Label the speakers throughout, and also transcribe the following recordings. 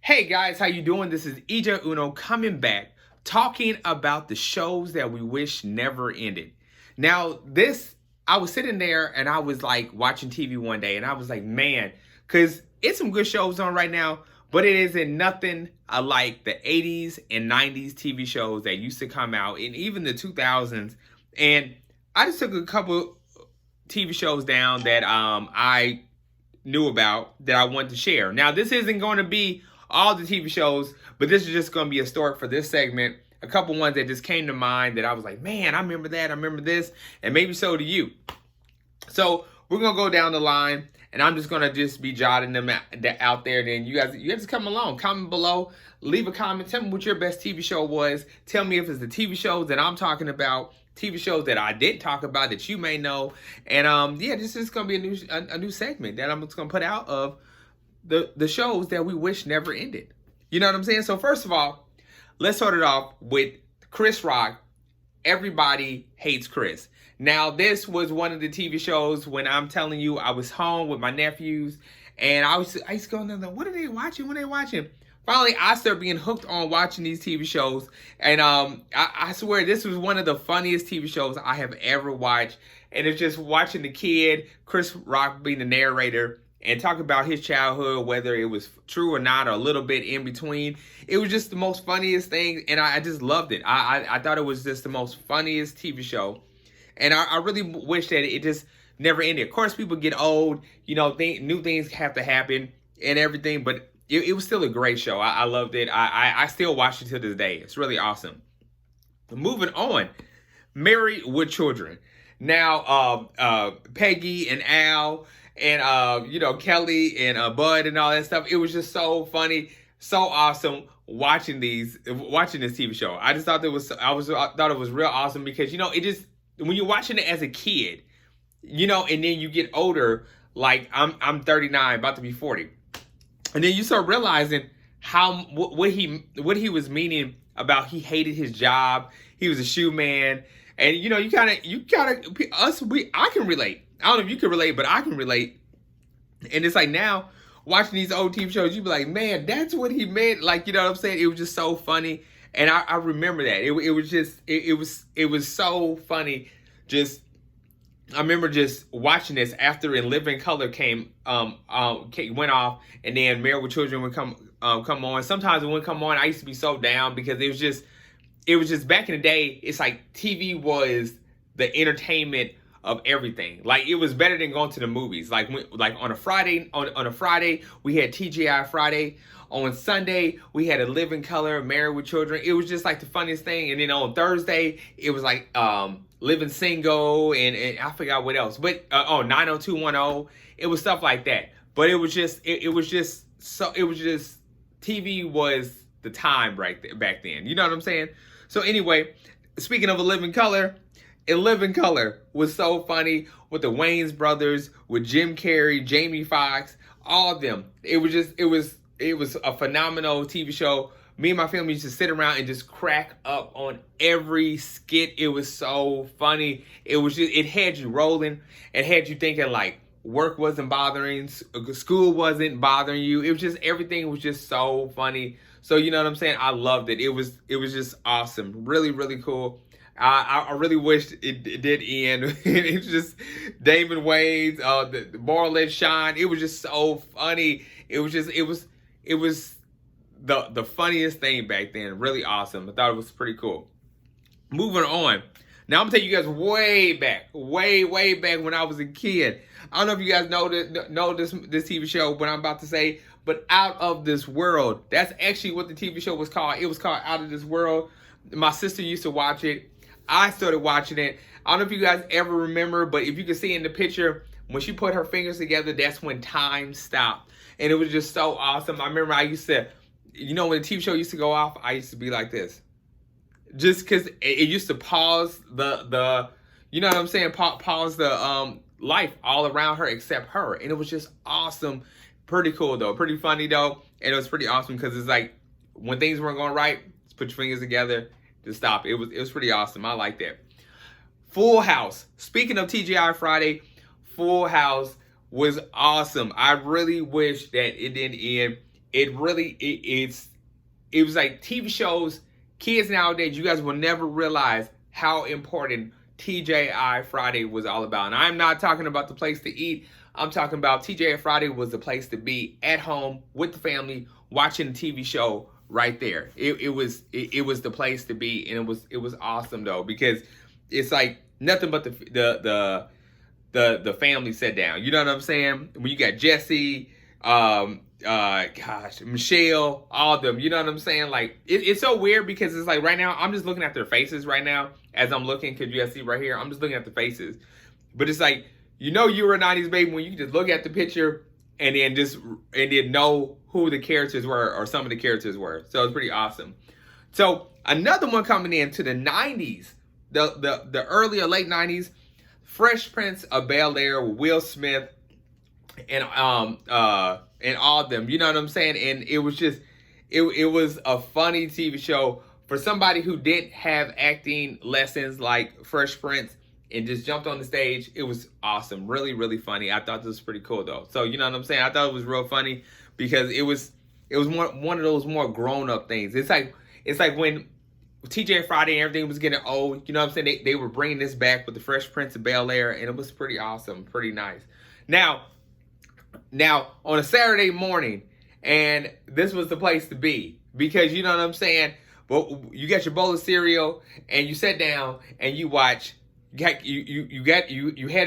Speaker 1: Hey guys, how you doing? This is EJ Uno coming back, talking about the shows that we wish never ended. Now, I was sitting there and I was like watching TV one day and I was like, man, because it's some good shows on right now, but it isn't nothing like the 80s and 90s TV shows that used to come out and even the 2000s. And I just took a couple TV shows down that I knew about that I wanted to share. Now, this isn't going to be all the TV shows, but this is just going to be a story for this segment. A couple ones that just came to mind that I was like, man, I remember that, I remember this, and maybe so do you. So we're going to go down the line, and I'm just going to just be jotting them out there. And then you guys just come along, comment below, leave a comment, tell me what your best TV show was. Tell me if it's the TV shows that I'm talking about, TV shows that I didn't talk about that you may know. And yeah, this is going to be a new segment that I'm just going to put out of the shows that we wish never ended. You know what I'm saying? So first of all, let's start it off with Chris Rock. Everybody Hates Chris. Now, this was one of the TV shows when I'm telling you I was home with my nephews and I used to go in there, what are they watching? What are they watching? Finally, I started being hooked on watching these TV shows. And I swear this was one of the funniest TV shows I have ever watched. And it's just watching the kid, Chris Rock being the narrator, and talk about his childhood, whether it was true or not, or a little bit in between. It was just the most funniest thing, and I just loved it. I thought it was just the most funniest TV show, and I really wish that it just never ended. Of course, people get old, you know, new things have to happen and everything, but it was still a great show. I loved it. I still watch it to this day. It's really awesome. Moving on, Married with Children. Now, Peggy and Al, and you know, Kelly and Bud and all that stuff. It was just so funny, so awesome watching this TV show. I just thought I thought it was real awesome because, you know, it just, when you're watching it as a kid, you know, and then you get older, like I'm 39, about to be 40, and then you start realizing what he was meaning about he hated his job. He was a shoe man, and you know, I can relate. I don't know if you can relate, but I can relate. And it's like now, watching these old TV shows, you be like, man, that's what he meant. Like, you know what I'm saying? It was just so funny. And I remember that. It was so funny. I remember just watching this after In Living Color went off, and then Married with Children would come on. Sometimes it wouldn't come on. I used to be so down because it was just back in the day, it's like TV was the entertainment of everything. Like, it was better than going to the movies. Like on a Friday, we had TGI Friday. On Sunday, we had A Living Color, Married with Children. It was just like the funniest thing. And then on Thursday, it was like Living Single, and I forgot what else. But 90210, it was stuff like that. But it was just TV was the time back then. You know what I'm saying? So anyway, speaking of A Living Color, In Living Color was so funny with the Wayans brothers, with Jim Carrey, Jamie Foxx, all of them. It was a phenomenal TV show. Me and my family used to sit around and just crack up on every skit. It was so funny. It had you rolling. It had you thinking like work wasn't bothering, school wasn't bothering you. It was just, everything was just so funny. So, you know what I'm saying? I loved it. It was just awesome. Really, really cool. I really wished it did end. It was just Damon Wayans, the More Let Shine. It was just so funny. It was the funniest thing back then. Really awesome. I thought it was pretty cool. Moving on. Now I'm gonna take you guys way back when I was a kid. I don't know if you guys know this TV show, what I'm about to say, but Out of This World. That's actually what the TV show was called. It was called Out of This World. My sister used to watch it. I started watching it. I don't know if you guys ever remember, but if you can see in the picture, when she put her fingers together, that's when time stopped. And it was just so awesome. I remember I used to, you know, when the TV show used to go off, I used to be like this. Just because it used to pause the you know what I'm saying, pause the life all around her except her. And it was just awesome. Pretty cool though. Pretty funny though. And it was pretty awesome because it's like when things weren't going right, just put your fingers together to stop. It was pretty awesome. I like that. Full House. Speaking of TGI Friday, Full House was awesome. I really wish that it didn't end. it was like TV shows. Kids nowadays, you guys will never realize how important TGI Friday was all about. And I'm not talking about the place to eat. I'm talking about TGI Friday was the place to be at home with the family watching a TV show right there. It was the place to be, and it was awesome though, because it's like nothing but the family sat down. You know what I'm saying? When you got Jesse, Michelle, all of them, you know what I'm saying? Like, it's so weird because it's like right now, I'm just looking at their faces right now as I'm looking, because you guys see right here, I'm just looking at the faces. But it's like, you know, you were a 90s baby when you can just look at the picture and then know who the characters were, or some of the characters were. So it's pretty awesome. So another one coming into the 90s, the early or late 90s, Fresh Prince of Bel-Air, Will Smith, and all of them, you know what I'm saying? And it was just, it was a funny TV show for somebody who didn't have acting lessons like Fresh Prince and just jumped on the stage. It was awesome, really, really funny. I thought this was pretty cool though. So you know what I'm saying? I thought it was real funny because it was one of those more grown up things. It's like when TJ Friday and everything was getting old, you know what I'm saying? They were bringing this back with the Fresh Prince of Bel-Air, and it was pretty awesome, pretty nice. Now on a Saturday morning, and this was the place to be, because you know what I'm saying? Well, you got your bowl of cereal and you sat down and you watch. You had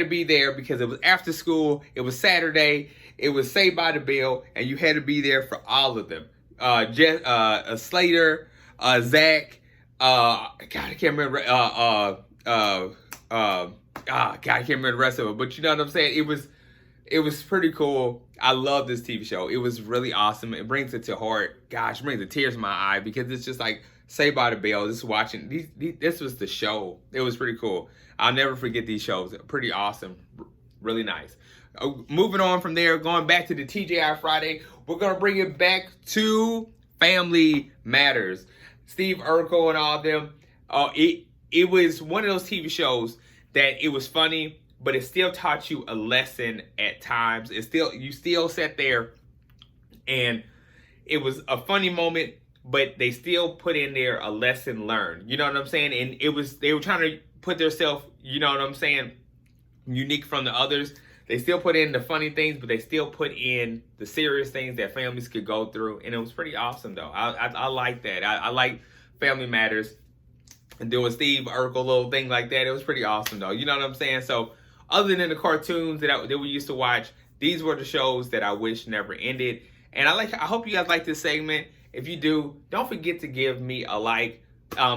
Speaker 1: to be there because it was after school. It was Saturday. It was Saved by the Bell, and you had to be there for all of them. Slater, Zach. God, I can't remember. God, I can't remember the rest of it. But you know what I'm saying? It was pretty cool. I love this TV show. It was really awesome. It brings it to heart. Gosh, it brings the tears in my eye, because it's just like Saved by the Bell. Just watching this was the show. It was pretty cool. I'll never forget these shows. Pretty awesome. Really nice. Moving on from there, going back to the TGI Friday, we're going to bring it back to Family Matters. Steve Urkel and all of them. It was one of those TV shows that it was funny, but it still taught you a lesson at times. You still sat there, and it was a funny moment, but they still put in there a lesson learned. You know what I'm saying? And they were trying to put themselves, you know what I'm saying, unique from the others. They still put in the funny things, but they still put in the serious things that families could go through. And it was pretty awesome, though. I like that. I like Family Matters. And doing Steve Urkel, little thing like that. It was pretty awesome, though. You know what I'm saying? So, other than the cartoons that we used to watch, these were the shows that I wish never ended. And I hope you guys like this segment. If you do, don't forget to give me a like,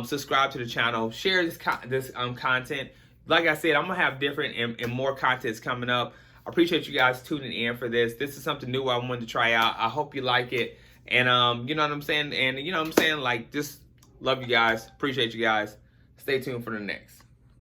Speaker 1: subscribe to the channel, share this content. Like I said, I'm gonna have different and more contents coming up. I appreciate you guys tuning in for this. This is something new I wanted to try out. I hope you like it. And you know what I'm saying? And you know what I'm saying? Like, just love you guys. Appreciate you guys. Stay tuned for the next.